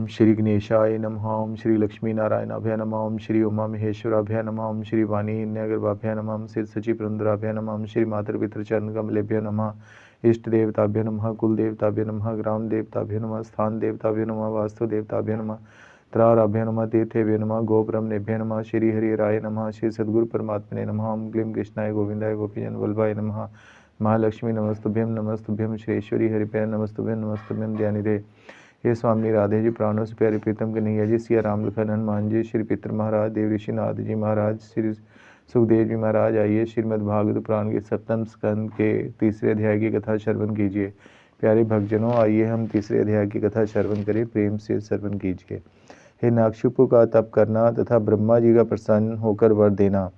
श्री गणेशाय नमः। ओम श्री लक्ष्मी नारायणाभ्य नमः। ओम श्री उमा महेश्वराभ्य नमः। ओम श्री वाणी नगरवाभ्य नमः। ओम श्री सची पुरंदराभ्य नमः। ओम श्री मातृपितृ चरण कमलेभ्य नमः। इष्ट देवताभ्य नमः। कुल देवताभ्य नमः। ग्राम देवताभ्य नमः। स्थान देवताभ्य नमः। वास्तु देवताभ्य नमः। त्राराभ्य नमः। तीर्थेभ्य नमः। गोब्रह्मणेभ्य नमः। श्री हरिराय नमः। श्री सद्गुरु परमात्मने नमः। ओम क्लीं कृष्णाय गोविंदाय गोपीजन वल्लभाय नमः। महालक्ष्मी नमस्तुभ्यम नमस्तुभ्यम। श्रेश्वरी हरिप्रिय नमस्तुभ्यम नमस्तुभ्यम। ध्यानिधे हे स्वामी राधे जी, प्राणों से प्यारे प्रीतम कन्हैया जी, सिया राम लखन हनुमान जी, श्री पितर महाराज, देव ऋषि नारद जी महाराज, श्री सुखदेव जी महाराज, आइए श्रीमद् भागवत पुराण के सप्तम स्कंद के तीसरे अध्याय की कथा श्रवण कीजिए। प्यारे भक्तजनों, आइए हम तीसरे अध्याय की कथा श्रवण करें, प्रेम से श्रवण कीजिए। हे नागशुपु का तप करना तथा ब्रह्मा जी का प्रसन्न होकर वर देना।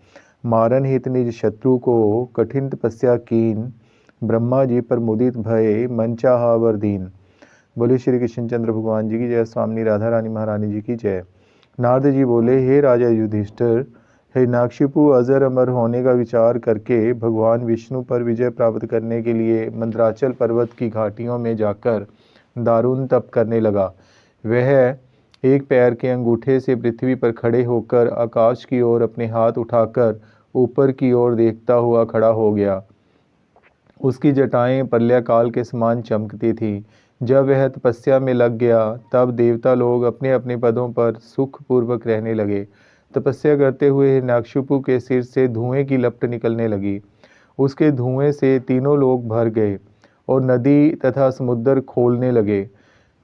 मारन हित निज शत्रु को कठिन तपस्या कीन, ब्रह्मा जी पर मुदित भय मन चाहा वर दीन। बोले श्री कृष्णचंद्र भगवान जी की जय। स्वामी राधा रानी महारानी जी की जय। नारद जी बोले, हे राजा युधिष्ठिर, हे नागशिपु अजर अमर होने का विचार करके भगवान विष्णु पर विजय प्राप्त करने के लिए मंद्राचल पर्वत की घाटियों में जाकर दारुण तप करने लगा। वह एक पैर के अंगूठे से पृथ्वी पर खड़े होकर आकाश की ओर अपने हाथ उठाकर ऊपर की ओर देखता हुआ खड़ा हो गया। उसकी जटाएं प्रलयकाल के समान चमकती थी। जब वह तपस्या में लग गया तब देवता लोग अपने अपने पदों पर सुखपूर्वक रहने लगे। तपस्या करते हुए हिरण्याकशिपु के सिर से धुएं की लपट निकलने लगी। उसके धुएं से तीनों लोग भर गए और नदी तथा समुद्र खोलने लगे।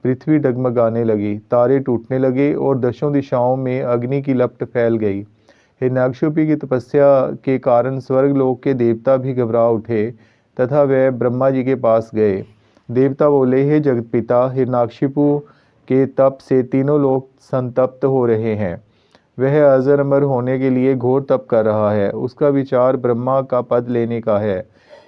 पृथ्वी डगमगाने लगी, तारे टूटने लगे और दशों दिशाओं में अग्नि की लपट फैल गई। हिरण्याकशिपु की तपस्या के कारण स्वर्गलोक के देवता भी घबरा उठे तथा वह ब्रह्मा जी के पास गए। देवता बोले, हे जगत पिता, हिरण्याकशिपु के तप से तीनों लोग संतप्त हो रहे हैं। वह अजर अमर होने के लिए घोर तप कर रहा है। उसका विचार ब्रह्मा का पद लेने का है।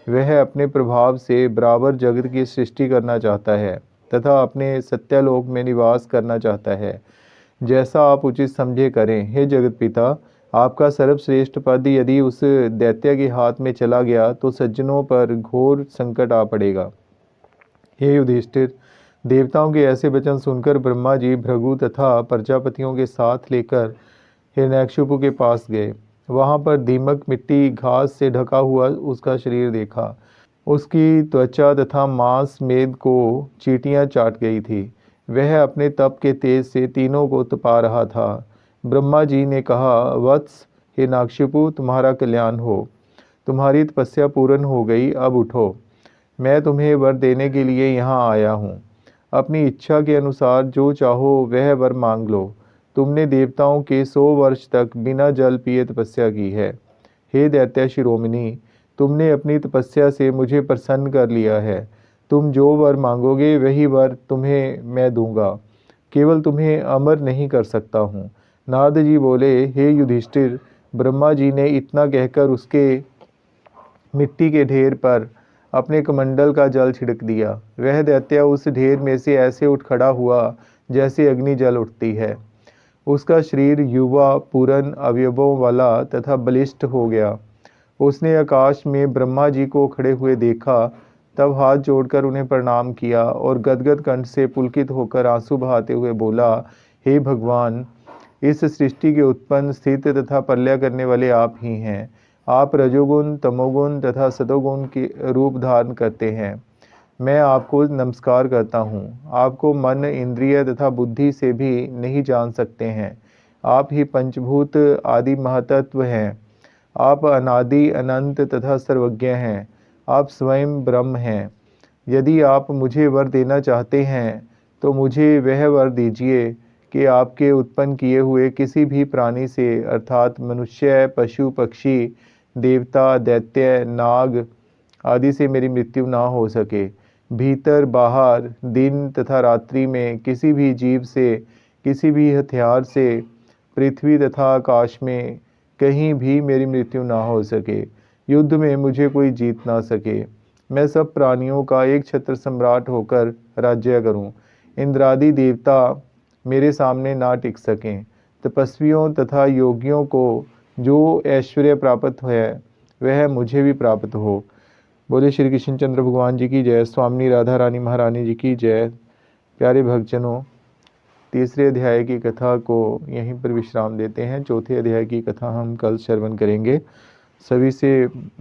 वह अपने प्रभाव से बराबर जगत की सृष्टि करना चाहता है तथा अपने सत्यलोक में निवास करना चाहता है। जैसा आप उचित समझे करें। हे जगत पिता, आपका सर्वश्रेष्ठ पद यदि उस दैत्य के हाथ में चला गया तो सज्जनों पर घोर संकट आ पड़ेगा। हे युधिष्ठिर, देवताओं के ऐसे वचन सुनकर ब्रह्मा जी भृगु तथा प्रजापतियों के साथ लेकर हिरण्याकशिपु के पास गए। वहां पर दीमक मिट्टी घास से ढका हुआ उसका शरीर देखा। उसकी त्वचा तथा मांस मेद को चींटियां चाट गई थी। वह अपने तप के तेज से तीनों को तपा रहा था। ब्रह्मा जी ने कहा, वत्स हिरण्याकशिपु, तुम्हारा कल्याण हो। तुम्हारी तपस्या पूर्ण हो गई, अब उठो। मैं तुम्हें वर देने के लिए यहाँ आया हूँ। अपनी इच्छा के अनुसार जो चाहो वह वर मांग लो। तुमने देवताओं के 100 वर्ष तक बिना जल पिए तपस्या की है। हे दैत्य शिरोमणि, तुमने अपनी तपस्या से मुझे प्रसन्न कर लिया है। तुम जो वर मांगोगे वही वर तुम्हें मैं दूंगा। केवल तुम्हें अमर नहीं कर सकता हूँ। नारद जी बोले, हे युधिष्ठिर, ब्रह्मा जी ने इतना कहकर उसके मिट्टी के ढेर पर अपने कमंडल का जल छिड़क दिया। वह दैत्य उस ढेर में से ऐसे उठ खड़ा हुआ जैसे अग्नि जल उठती है। उसका शरीर युवा, पूर्ण अवयवों वाला तथा बलिष्ठ हो गया। उसने आकाश में ब्रह्मा जी को खड़े हुए देखा, तब हाथ जोड़कर उन्हें प्रणाम किया और गदगद कंठ से पुलकित होकर आंसू बहाते हुए बोला, हे भगवान, इस सृष्टि के उत्पन्न, स्थित तथा प्रलय करने वाले आप ही हैं। आप रजोगुण, तमोगुण तथा सतोगुण के रूप धारण करते हैं। मैं आपको नमस्कार करता हूँ। आपको मन, इंद्रिय तथा बुद्धि से भी नहीं जान सकते हैं। आप ही पंचभूत आदि महतत्व हैं। आप अनादि, अनंत तथा सर्वज्ञ हैं। आप स्वयं ब्रह्म हैं। यदि आप मुझे वर देना चाहते हैं तो मुझे वह वर दीजिए कि आपके उत्पन्न किए हुए किसी भी प्राणी से, अर्थात मनुष्य, पशु, पक्षी, देवता, दैत्य, नाग आदि से मेरी मृत्यु ना हो सके। भीतर बाहर, दिन तथा रात्रि में किसी भी जीव से, किसी भी हथियार से, पृथ्वी तथा आकाश में कहीं भी मेरी मृत्यु ना हो सके। युद्ध में मुझे कोई जीत ना सके। मैं सब प्राणियों का एक छत्र सम्राट होकर राज्य करूं। इंद्रादि देवता मेरे सामने ना टिक सकें। तपस्वियों तथा योगियों को जो ऐश्वर्य प्राप्त है वह मुझे भी प्राप्त हो। बोले श्री कृष्णचंद्र भगवान जी की जय। स्वामी राधा रानी महारानी जी की जय। प्यारे भक्तजनों, तीसरे अध्याय की कथा को यहीं पर विश्राम देते हैं। चौथे अध्याय की कथा हम कल श्रवण करेंगे। सभी से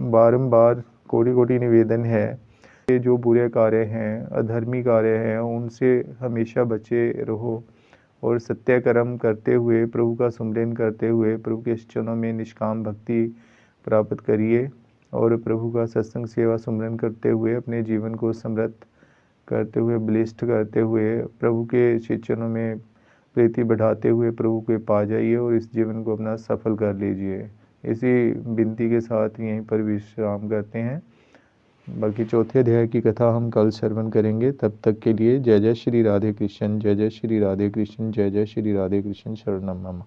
बारंबार कोटि कोटि निवेदन है कि जो बुरे कार्य हैं, अधर्मी कार्य हैं, उनसे हमेशा बचे रहो और सत्य कर्म करते हुए, प्रभु का सुमिरन करते हुए, प्रभु के चरणों में निष्काम भक्ति प्राप्त करिए और प्रभु का सत्संग सेवा सुमिरन करते हुए अपने जीवन को समृद्ध करते हुए, बलिष्ठ करते हुए, प्रभु के चरणों में प्रीति बढ़ाते हुए प्रभु के पा जाइए और इस जीवन को अपना सफल कर लीजिए। इसी विनती के साथ यहीं पर विश्राम करते हैं। बाकी चौथे अध्याय की कथा हम कल श्रवण करेंगे। तब तक के लिए जय जय श्री राधे कृष्ण, जय जय श्री राधे कृष्ण, जय जय श्री राधे कृष्ण, शरणम मम।